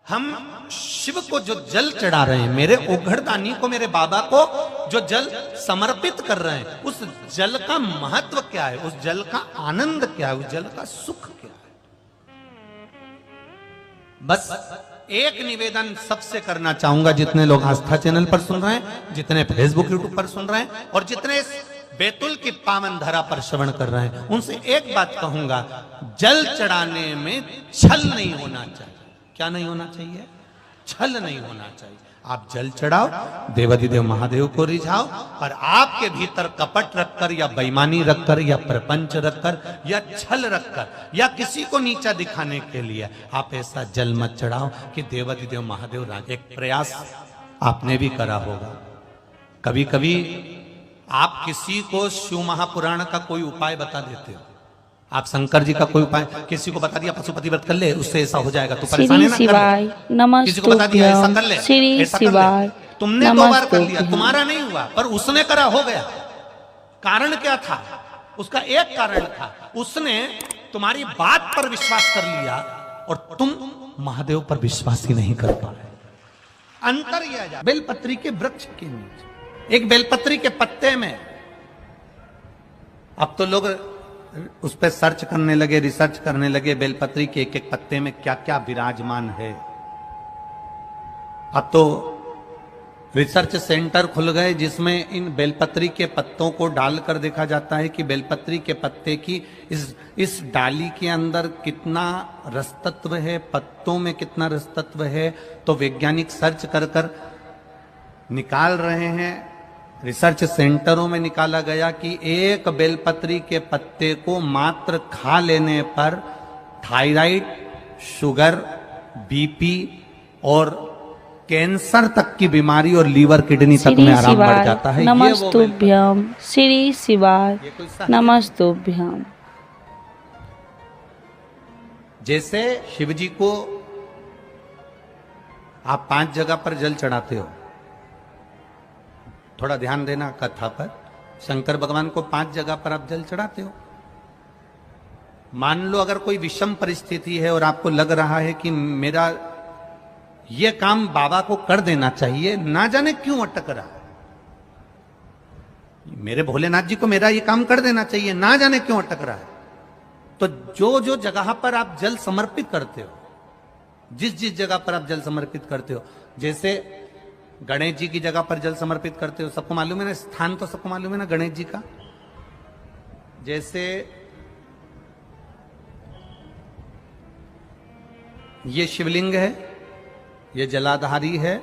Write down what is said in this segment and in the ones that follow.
हम शिव को जो जल चढ़ा रहे हैं, मेरे ओघड़दानी को, मेरे बाबा को जो जल समर्पित कर रहे हैं, उस जल का महत्व क्या है, उस जल का आनंद क्या है, उस जल का सुख क्या है। बस एक निवेदन सबसे करना चाहूंगा, जितने लोग आस्था चैनल पर सुन रहे हैं, जितने फेसबुक यूट्यूब पर सुन रहे हैं और जितने इस बैतुल की पावन धरा पर श्रवण कर रहे हैं, उनसे एक बात कहूंगा, जल चढ़ाने में छल नहीं होना चाहिए। क्या नहीं होना चाहिए? छल नहीं होना चाहिए। आप जल चढ़ाओ, देवाधिदेव महादेव को रिझाओ, और आपके भीतर कपट रखकर या बेईमानी रखकर या प्रपंच रखकर या छल रखकर या किसी को नीचा दिखाने के लिए आप ऐसा जल मत चढ़ाओ कि देवाधिदेव महादेव राज। एक प्रयास आपने भी करा होगा, कभी कभी आप किसी को शिव महापुराण का कोई उपाय बता देते हो, आप शंकर जी का कोई उपाय किसी को बता दिया, पशुपति व्रत कर ले, उससे ऐसा हो जाएगा, तो परेशानी ना कर। किसी को बता दिया ऐसा कर ले, ऐसा कर ले, तुमने 2 बार कर लिया, तुम्हारा नहीं हुआ, पर उसने करा, हो गया। कारण क्या था? उसका एक कारण था, उसने तुम्हारी बात पर विश्वास कर लिया और तुम महादेव पर विश्वास ही नहीं कर पाए। अंतर यह, बेलपत्री के वृक्ष के नीचे, एक बेलपत्री के पत्ते में, अब तो लोग उस पर सर्च करने लगे, रिसर्च करने लगे, बेलपत्री के एक एक पत्ते में क्या क्या विराजमान है। अब तो रिसर्च सेंटर खुल गए जिसमें इन बेलपत्री के पत्तों को डालकर देखा जाता है कि बेलपत्री के पत्ते की इस डाली के अंदर कितना रसतत्व है, पत्तों में कितना रसतत्व है। तो वैज्ञानिक सर्च कर कर निकाल रहे हैं, रिसर्च सेंटरों में निकाला गया कि एक बेलपत्री के पत्ते को मात्र खा लेने पर थायराइड, शुगर, बीपी और कैंसर तक की बीमारी और लीवर किडनी तक में आराम बढ़ जाता है। नमस्तुभ्यम श्री शिवाय नमस्तुभ्यम। जैसे शिव जी को आप 5 जगह पर जल चढ़ाते हो, थोड़ा ध्यान देना कथा पर, शंकर भगवान को 5 जगह पर आप जल चढ़ाते हो। मान लो अगर कोई विषम परिस्थिति है और आपको लग रहा है कि मेरा ये काम बाबा को कर देना चाहिए, ना जाने क्यों अटक रहा है, मेरे भोलेनाथ जी को मेरा ये काम कर देना चाहिए, ना जाने क्यों अटक रहा है, तो जो जो जगह पर आप जल समर्पित करते हो, जिस जिस जगह पर आप जल समर्पित करते हो, जैसे गणेश जी की जगह पर जल समर्पित करते हो, सबको मालूम है ना, स्थान तो सबको मालूम है ना गणेश जी का। जैसे ये शिवलिंग है, ये जलाधारी है,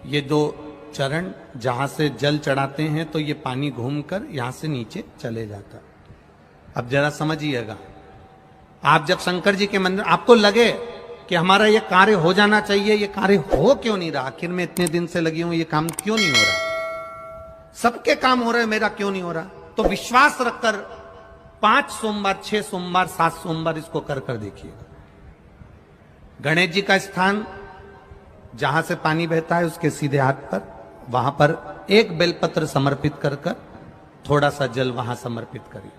ये 2 चरण जहां से जल चढ़ाते हैं तो ये पानी घूमकर यहां से नीचे चले जाता। अब जरा समझिएगा, आप जब शंकर जी के मंदिर, आपको लगे कि हमारा ये कार्य हो जाना चाहिए, ये कार्य हो क्यों नहीं रहा, आखिर में इतने दिन से लगी हूं, ये काम क्यों नहीं हो रहा, सबके काम हो रहे, मेरा क्यों नहीं हो रहा, तो विश्वास रखकर 5 सोमवार, 6 सोमवार, 7 सोमवार इसको कर कर देखिएगा। गणेश जी का स्थान जहां से पानी बहता है उसके सीधे हाथ पर, वहां पर एक बेलपत्र समर्पित कर कर थोड़ा सा जल वहां समर्पित करिए।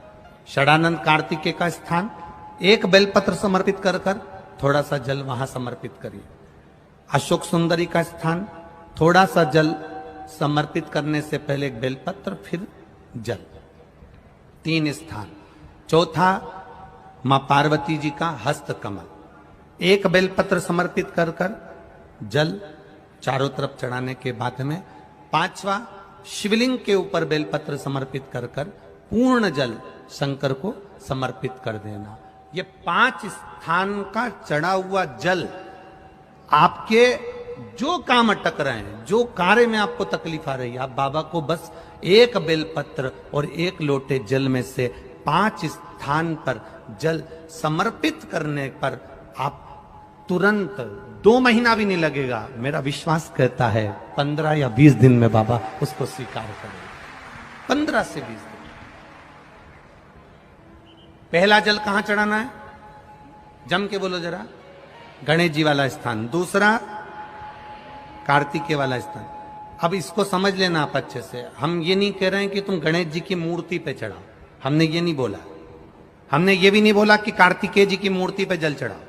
षडानंद कार्तिकेय का स्थान, एक बेलपत्र समर्पित कर कर थोड़ा सा जल वहां समर्पित करिए। अशोक सुंदरी का स्थान, थोड़ा सा जल समर्पित करने से पहले एक बेलपत्र, फिर जल, 3 स्थान। चौथा, मां पार्वती जी का हस्त कमल, एक बेलपत्र समर्पित कर कर जल चारों तरफ चढ़ाने के बाद में 5वां, शिवलिंग के ऊपर बेलपत्र समर्पित कर कर पूर्ण जल शंकर को समर्पित कर देना। ये 5 स्थान का चढ़ा हुआ जल आपके जो काम अटक रहे हैं, जो कार्य में आपको तकलीफ आ रही है, आप बाबा को बस एक बेलपत्र और 1 लोटे जल में से 5 स्थान पर जल समर्पित करने पर आप तुरंत 2 महीना भी नहीं लगेगा, मेरा विश्वास कहता है 15 या 20 दिन में बाबा उसको स्वीकार करेंगे। 15 से 20 दिन। पहला जल कहां चढ़ाना है, जम के बोलो जरा, गणेश जी वाला स्थान। दूसरा, कार्तिकेय वाला स्थान। अब इसको समझ लेना आप अच्छे से, हम ये नहीं कह रहे हैं कि तुम गणेश जी की मूर्ति पे चढ़ाओ, हमने ये नहीं बोला। हमने ये भी नहीं बोला कि कार्तिकेय जी की मूर्ति पे जल चढ़ाओ।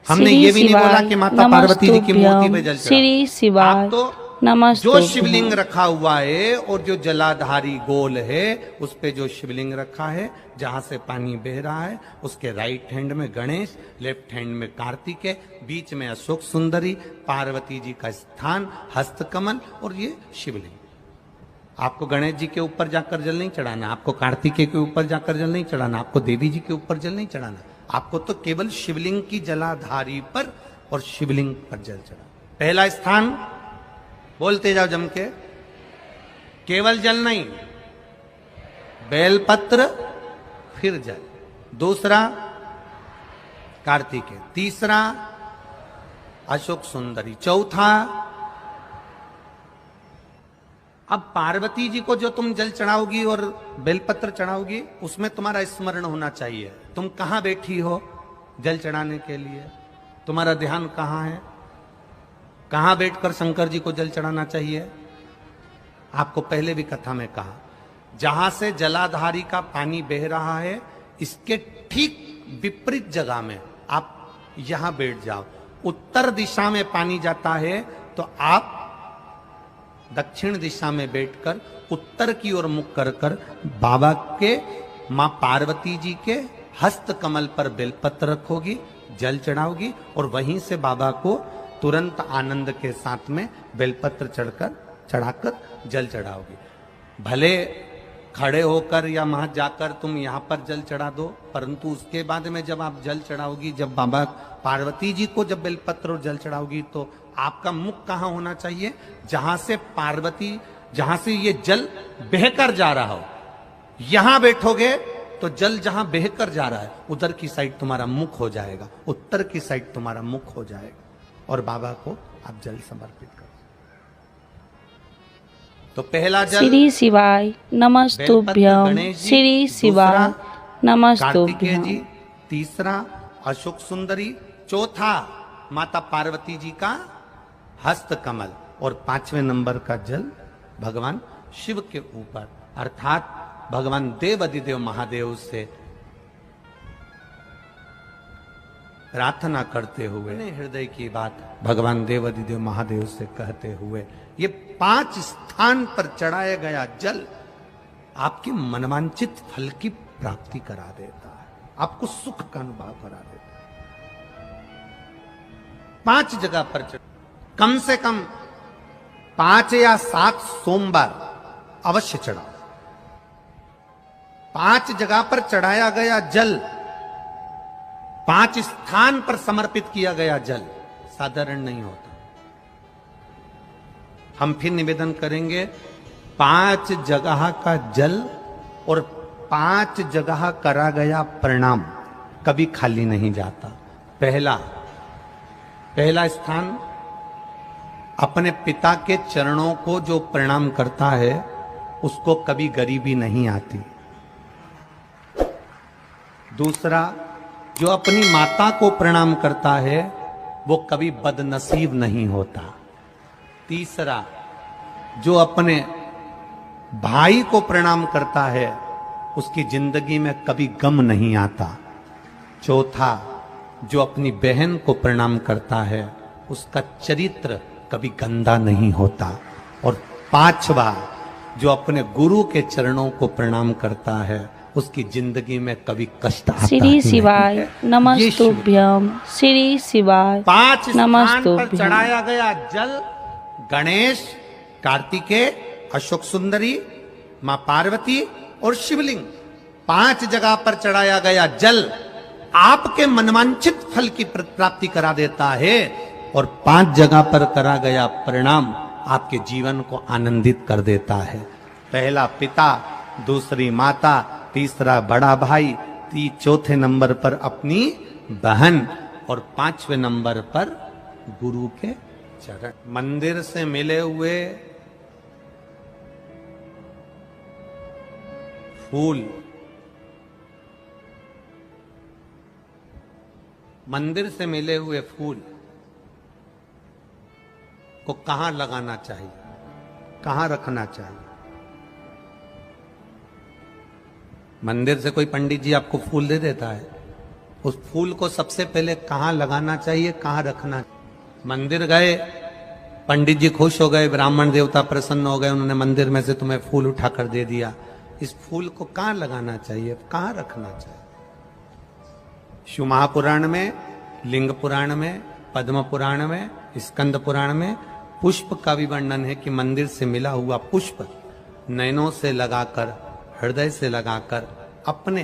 हमने ये भी नहीं बोला कि माता पार्वती जी की मूर्ति पे जल चढ़ाओ। श्री शिवाय आप तो जो शिवलिंग रखा हुआ है और जो जलाधारी गोल है उस पे जो शिवलिंग रखा है, जहां से पानी बह रहा है, उसके राइट हैंड में गणेश, लेफ्ट हैंड में कार्तिकेय, बीच में अशोक सुंदरी, पार्वती जी का स्थान हस्तकमल और ये शिवलिंग। आपको गणेश जी के ऊपर जाकर जल नहीं चढ़ाना, आपको कार्तिकेय के ऊपर जाकर जल नहीं चढ़ाना, आपको देवी जी के ऊपर जल नहीं चढ़ाना, आपको तो केवल शिवलिंग की जलाधारी पर और शिवलिंग पर जल चढ़ा। पहला स्थान बोलते जाओ जम के, केवल जल नहीं, बेलपत्र फिर जल। दूसरा कार्तिकेय, तीसरा अशोक सुंदरी, चौथा अब पार्वती जी को जो तुम जल चढ़ाओगी और बेलपत्र चढ़ाओगी उसमें तुम्हारा स्मरण होना चाहिए। तुम कहां बैठी हो जल चढ़ाने के लिए, तुम्हारा ध्यान कहां है, कहां बैठकर शंकर जी को जल चढ़ाना चाहिए। आपको पहले भी कथा में कहा, जहां से जलाधारी का पानी बह रहा है इसके ठीक विपरीत जगह में आप यहां बैठ जाओ। उत्तर दिशा में पानी जाता है तो आप दक्षिण दिशा में बैठकर उत्तर की ओर मुख कर कर बाबा के, मां पार्वती जी के हस्त कमल पर बेलपत्र रखोगी, जल चढ़ाओगी और वहीं से बाबा को तुरंत आनंद के साथ में बेलपत्र चढ़ाकर जल चढ़ाओगी। भले खड़े होकर या वहां जाकर तुम यहां पर जल चढ़ा दो, परंतु उसके बाद में जब आप जल चढ़ाओगी, जब बाबा पार्वती जी को जब बेलपत्र और जल चढ़ाओगी तो आपका मुख कहां होना चाहिए, जहां से पार्वती, जहां से ये जल बहकर जा रहा हो, यहां बैठोगे तो जल जहां बहकर जा रहा है उधर की साइड तुम्हारा मुख हो जाएगा, उत्तर की साइड तुम्हारा मुख हो जाएगा और बाबा को आप जल समर्पित करो। तो पहला जल श्री शिवाय नमस्तुभ्यं, श्री शिवाय नमस्तुभ्यं। जी, तीसरा अशोक सुंदरी, चौथा माता पार्वती जी का हस्त कमल और पांचवें नंबर का जल भगवान शिव के ऊपर, अर्थात भगवान देवाधिदेव महादेव से प्रार्थना करते हुए, हृदय की बात भगवान देवाधिदेव महादेव से कहते हुए ये 5 स्थान पर चढ़ाया गया जल आपके मनवांचित फल की प्राप्ति करा देता है, आपको सुख का अनुभव करा देता है। 5 जगह पर कम से कम 5 या 7 सोमवार अवश्य चढ़ाओ। 5 जगह पर चढ़ाया गया जल, 5 स्थान पर समर्पित किया गया जल साधारण नहीं होता। हम फिर निवेदन करेंगे, 5 जगह का जल और 5 जगह करा गया प्रणाम कभी खाली नहीं जाता। पहला स्थान, अपने पिता के चरणों को जो प्रणाम करता है उसको कभी गरीबी नहीं आती। दूसरा, जो अपनी माता को प्रणाम करता है वो कभी बदनसीब नहीं होता। तीसरा, जो अपने भाई को प्रणाम करता है उसकी जिंदगी में कभी गम नहीं आता। चौथा, जो अपनी बहन को प्रणाम करता है उसका चरित्र कभी गंदा नहीं होता। और 5वां, जो अपने गुरु के चरणों को प्रणाम करता है उसकी जिंदगी में कभी कष्ट आता श्री शिवाय नमस्तुभ्यं, श्री शिवाय 5 स्थान पर नमस्तुभ्यं। चढ़ाया गया जल गणेश, कार्तिकेय, अशोक सुंदरी, मां पार्वती और शिवलिंग, 5 जगह पर चढ़ाया गया जल आपके मनवांछित फल की प्राप्ति करा देता है और 5 जगह पर करा गया प्रणाम आपके जीवन को आनंदित कर देता है। पहला पिता, दूसरी माता, तीसरा बड़ा भाई, चौथे नंबर पर अपनी बहन और 5वें नंबर पर गुरु के चरण। मंदिर से मिले हुए फूल, मंदिर से मिले हुए फूल को कहां लगाना चाहिए, कहां रखना चाहिए? मंदिर से कोई पंडित जी आपको फूल दे देता है, उस फूल को सबसे पहले कहाँ लगाना चाहिए, कहाँ रखना। मंदिर गए, पंडित जी खुश हो गए, ब्राह्मण देवता प्रसन्न हो गए, उन्होंने मंदिर में से तुम्हें फूल उठाकर दे दिया। इस फूल को कहाँ लगाना चाहिए, कहाँ रखना चाहिए। शिव महापुराण में, लिंग पुराण में, पद्म पुराण में, स्कंद पुराण में पुष्प का भी वर्णन है कि मंदिर से मिला हुआ पुष्प नयनों से लगाकर, हृदय से लगाकर अपने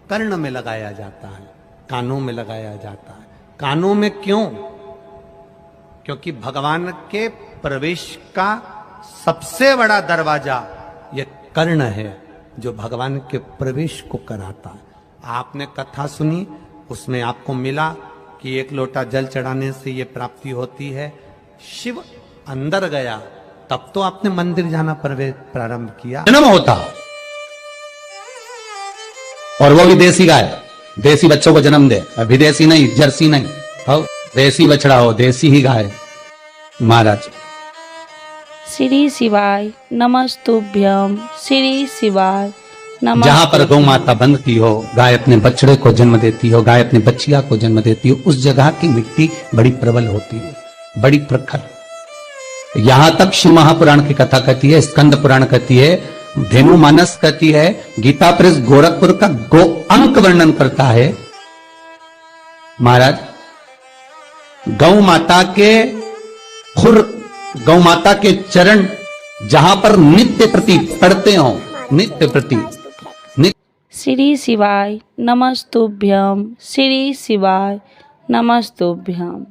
कर्ण में लगाया जाता है, कानों में लगाया जाता है। कानों में क्यों? क्योंकि भगवान के प्रवेश का सबसे बड़ा दरवाजा यह कर्ण है, जो भगवान के प्रवेश को कराता है। आपने कथा सुनी, उसमें आपको मिला कि 1 लोटा जल चढ़ाने से यह प्राप्ति होती है। शिव अंदर गया तब तो आपने मंदिर जाना प्रारंभ किया। जन्म होता और वो भी देसी गाय, देसी बच्चों को जन्म दे, विदेशी नहीं, जर्सी नहीं, हो देसी बछड़ा हो, देसी ही गाय। महाराज श्री शिवाय नमस्तुभ्यम, श्री शिवाय नमस्तुभ्यम। जहां पर गौ माता बंद की हो, गाय अपने बछड़े को जन्म देती हो, गाय अपने बच्चिया को जन्म देती हो, उस जगह की मिट्टी बड़ी प्रबल होती है, बड़ी प्रखर। यहां तक शिव महापुराण की कथा कहती है, स्कंद पुराण कहती है, धेनु मानस कहती है, गीता प्रेस गोरखपुर का गो अंक वर्णन करता है। महाराज गौ माता के खुर, गौ माता के चरण जहां पर नित्य प्रति पड़ते हो, नित्य प्रति श्री शिवाय नमस्तुभ्यम, श्री शिवाय नमस्तुभ्यम।